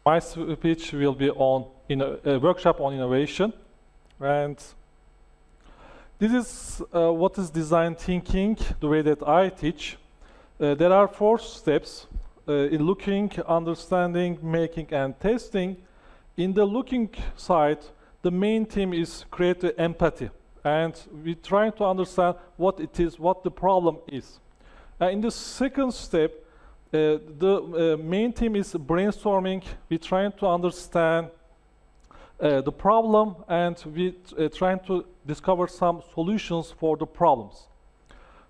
My speech will be on a workshop on innovation, and this is what is design thinking, the way that I teach. There are 4 steps in looking, understanding, making, and testing. In the looking side, the main theme is create empathy, and we try to understand what it is, what the problem is. In the second step, the main theme is brainstorming. We trying to understand the problem, and we trying to discover some solutions for the problems.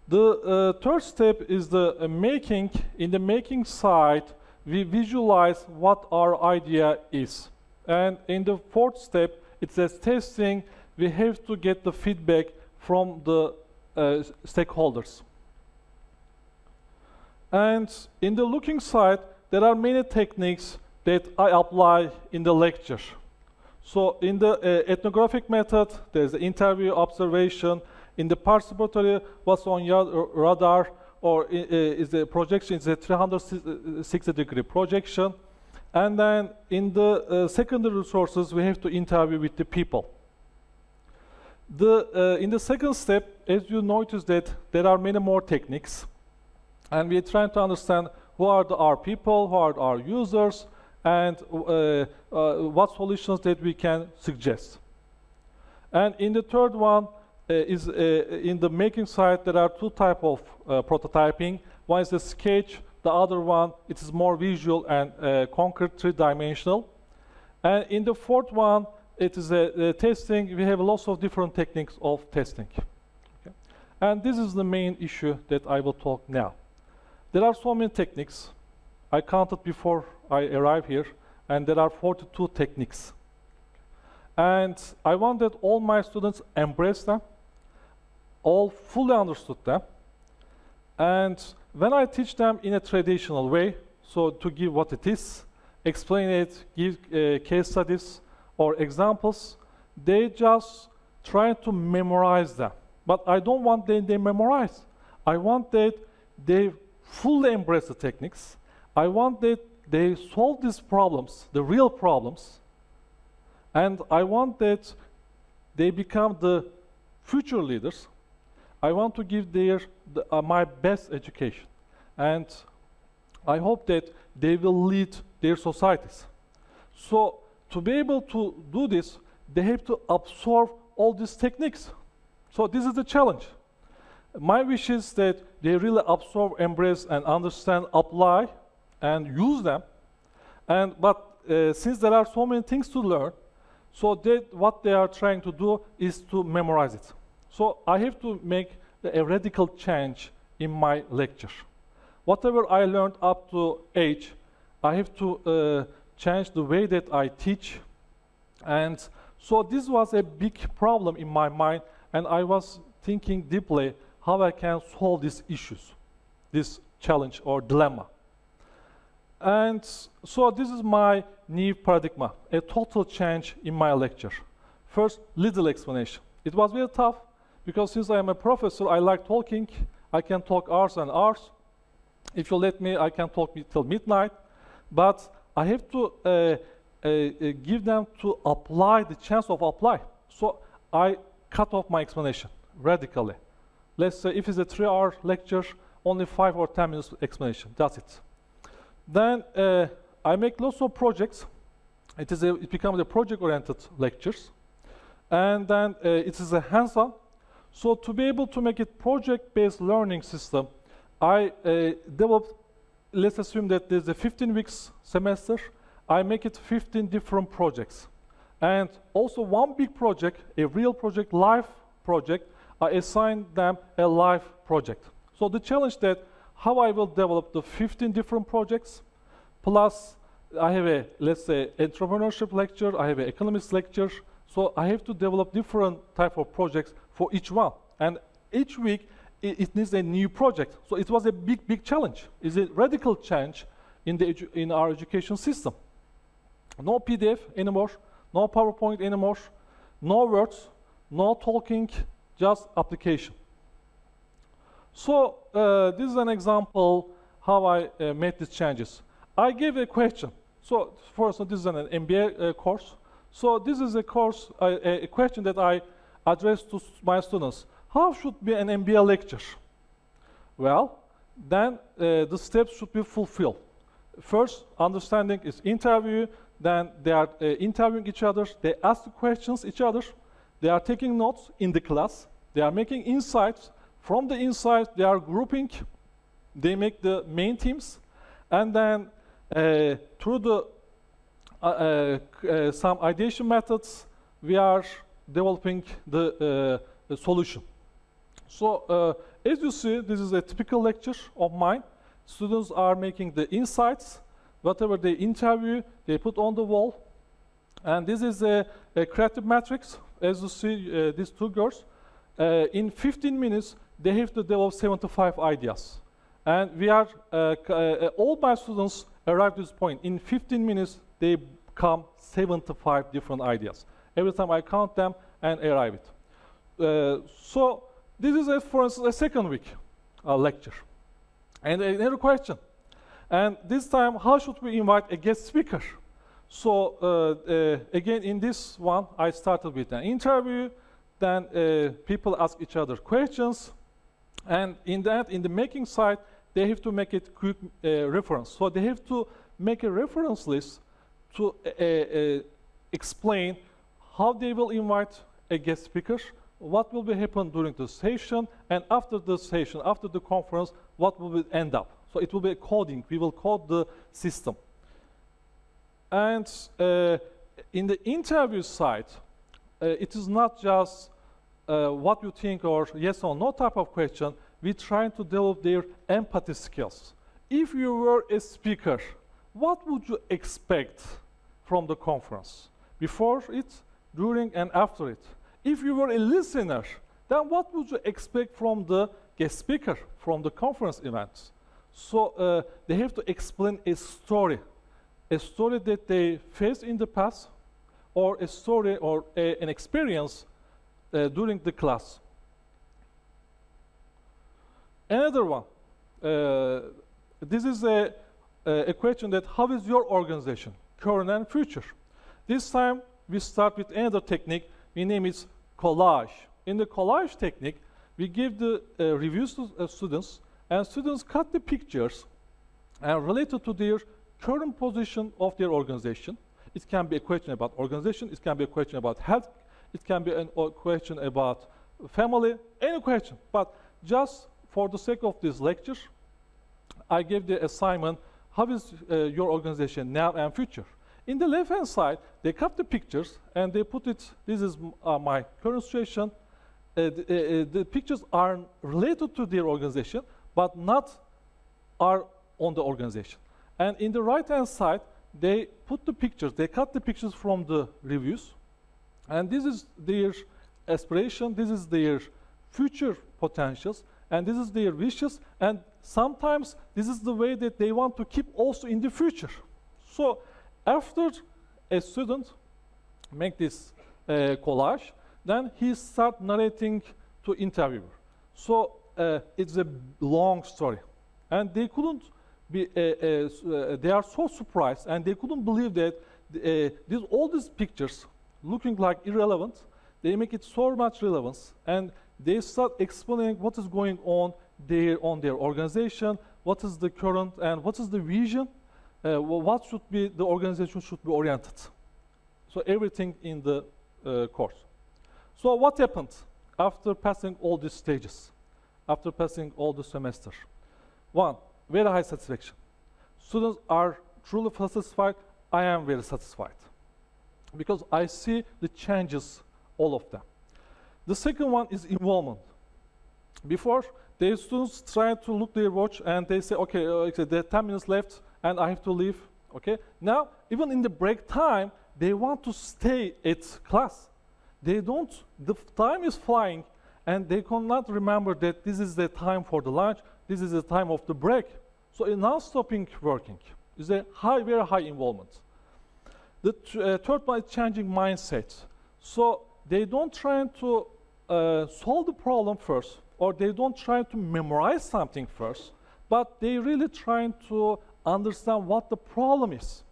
The third step is the making. In the making side, we visualize what our idea is. And in the fourth step, it says testing. We have to get the feedback from the stakeholders. And in the looking side, there are many techniques that I apply in the lecture. So in the ethnographic method, there's the interview, observation. In the participatory, what's on your radar, or is the projection, it's a 360-degree projection. And then in the secondary resources, we have to interview with the people. In the second step, as you notice that there are many more techniques. And we're trying to understand who are our people, who are our users, and what solutions that we can suggest. And in the third one is in the making side, there are 2 types of prototyping. One is the sketch, the other one, it is more visual and concrete, 3-dimensional. And in the fourth one, it is testing. We have lots of different techniques of testing. Okay. And this is the main issue that I will talk now. There are so many techniques. I counted before I arrived here, and there are 42 techniques. And I want that all my students embrace them, all fully understood them. And when I teach them in a traditional way, so to give what it is, explain it, give case studies or examples, they just try to memorize them. But I don't want them to memorize. I want that they fully embrace the techniques. I want that they solve these problems, the real problems, and I want that they become the future leaders. I want to give my best education, and I hope that they will lead their societies. So to be able to do this, they have to absorb all these techniques. So this is the challenge. My wish is that they really absorb, embrace, and understand, apply, and use them. But since there are so many things to learn, so what they are trying to do is to memorize it. So I have to make a radical change in my lecture. Whatever I learned up to age, I have to change the way that I teach. And so this was a big problem in my mind, and I was thinking deeply how I can solve these issues, this challenge or dilemma. And so this is my new paradigm, a total change in my lecture. First, little explanation. It was very tough, because since I am a professor, I like talking. I can talk hours and hours. If you let me, I can talk till midnight. But I have to give them to apply, the chance of apply. So I cut off my explanation radically. Let's say if it's a 3-hour lecture, only 5 or 10 minutes explanation, that's it. Then I make lots of projects. It becomes a project-oriented lectures. And then it is a hands-on. So to be able to make it project-based learning system, I developed, let's assume that there's a 15 weeks semester. I make it 15 different projects. And also one big project, a real project, live project, I assign them a live project. So the challenge that how I will develop the 15 different projects, plus I have a, let's say, entrepreneurship lecture, I have an economics lecture, so I have to develop different type of projects for each one. And each week, it needs a new project. So it was a big challenge. It's a radical change in our education system. No PDF anymore, no PowerPoint anymore, no words, no talking, just application. So this is an example how I made these changes. I gave a question. So, for instance, this is an MBA course. So this is a course, a question that I address to my students. How should be an MBA lecture? Well, then the steps should be fulfilled. First, understanding is interview. Then they are interviewing each other. They ask the questions each other. They are taking notes in the class. They are making insights. From the insights, they are grouping. They make the main teams. And then through the some ideation methods, we are developing the solution. So as you see, this is a typical lecture of mine. Students are making the insights. Whatever they interview, they put on the wall. And this is a creative matrix. As you see, these two girls, in 15 minutes, they have to develop 75 ideas. And we are, all my students arrive at this point. In 15 minutes, they come 75 different ideas. Every time I count them and arrive it. So this is, for instance, a second week lecture. And another question. And this time, how should we invite a guest speaker? So again, in this one, I started with an interview. Then people ask each other questions. And in the making side, they have to make it quick reference. So they have to make a reference list to explain how they will invite a guest speaker, what will be happen during the session, and after the session, after the conference, what will it end up. So it will be a coding. We will code the system. And in the interview side, it is not just what you think or yes or no type of question. We try to develop their empathy skills. If you were a speaker, what would you expect from the conference? Before it, during and after it. If you were a listener, then what would you expect from the guest speaker, from the conference events? So they have to explain a story that they faced in the past, or a story or an experience during the class. Another one. This is a question that how is your organization, current and future? This time we start with another technique. We name it collage. In the collage technique, we give the reviews to students, and students cut the pictures and related to their current position of their organization. It can be a question about organization, it can be a question about health, it can be a question about family, any question. But just for the sake of this lecture, I gave the assignment, how is your organization now and future? In the left-hand side, they cut the pictures and they put it, this is my current situation. The pictures are related to their organization, but not are on the organization. And in the right-hand side, they put the pictures, they cut the pictures from the reviews. And this is their aspiration, this is their future potentials, and this is their wishes. And sometimes this is the way that they want to keep also in the future. So after a student make this collage, then he start narrating to interviewer. So it's a long story. And they couldn't be, they are so surprised and they couldn't believe that all these pictures looking like irrelevant, they make it so much relevance, and they start explaining what is going on their organization, what is the current and what is the vision, what should be the organization should be oriented. So everything in the course. So what happened after passing all these stages, after passing all the semester? One, very high satisfaction. Students are truly satisfied. I am very satisfied because I see the changes, all of them. The second one is involvement. Before, the students try to look their watch and they say, okay, there are 10 minutes left and I have to leave. Okay. Now, even in the break time, they want to stay at class. They don't, the time is flying and they cannot remember that this is the time for the lunch, this is the time of the break. So non-stopping working is a very high involvement. The third one is changing mindset. So they don't try to solve the problem first, or they don't try to memorize something first, but they really trying to understand what the problem is.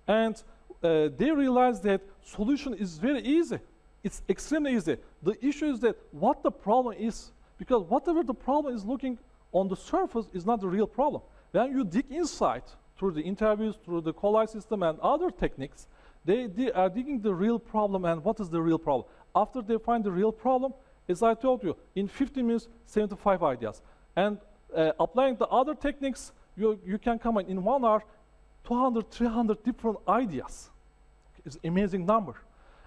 And they realize that solution is very easy. It's extremely easy. The issue is that what the problem is, because whatever the problem is looking on the surface is not the real problem. When you dig inside through the interviews, through the Collide system and other techniques, they are digging the real problem. And what is the real problem? After they find the real problem, as I told you, in 15 minutes, 75 ideas. And applying the other techniques, you can come in 1 hour, 200, 300 different ideas. It's an amazing number.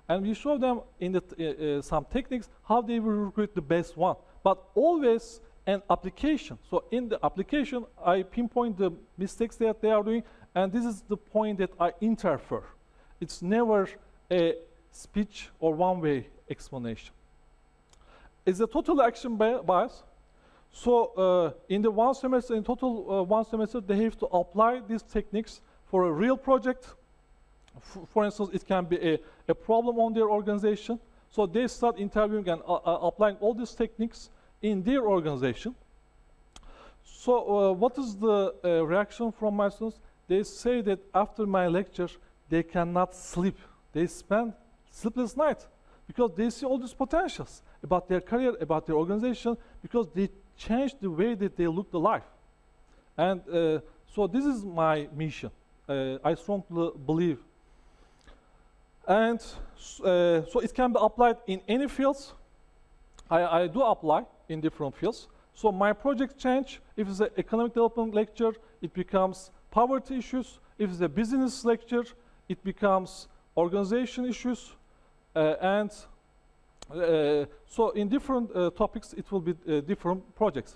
And we show them in the, some techniques how they will recruit the best one. But always an application. So in the application, I pinpoint the mistakes that they are doing, and this is the point that I interfere. It's never a speech or one-way explanation. It's a total action bias. So in the one semester, in total one semester, they have to apply these techniques for a real project. For instance, it can be a problem on their organization. So they start interviewing and applying all these techniques in their organization. So what is the reaction from my students? They say that after my lecture, they cannot sleep. They spend sleepless nights because they see all these potentials about their career, about their organization, because they change the way that they look at life. And so this is my mission. I strongly believe. And so it can be applied in any fields. I do apply in different fields. So my project change, if it's an economic development lecture, it becomes poverty issues. If it's a business lecture, it becomes organization issues. So in different topics, it will be different projects.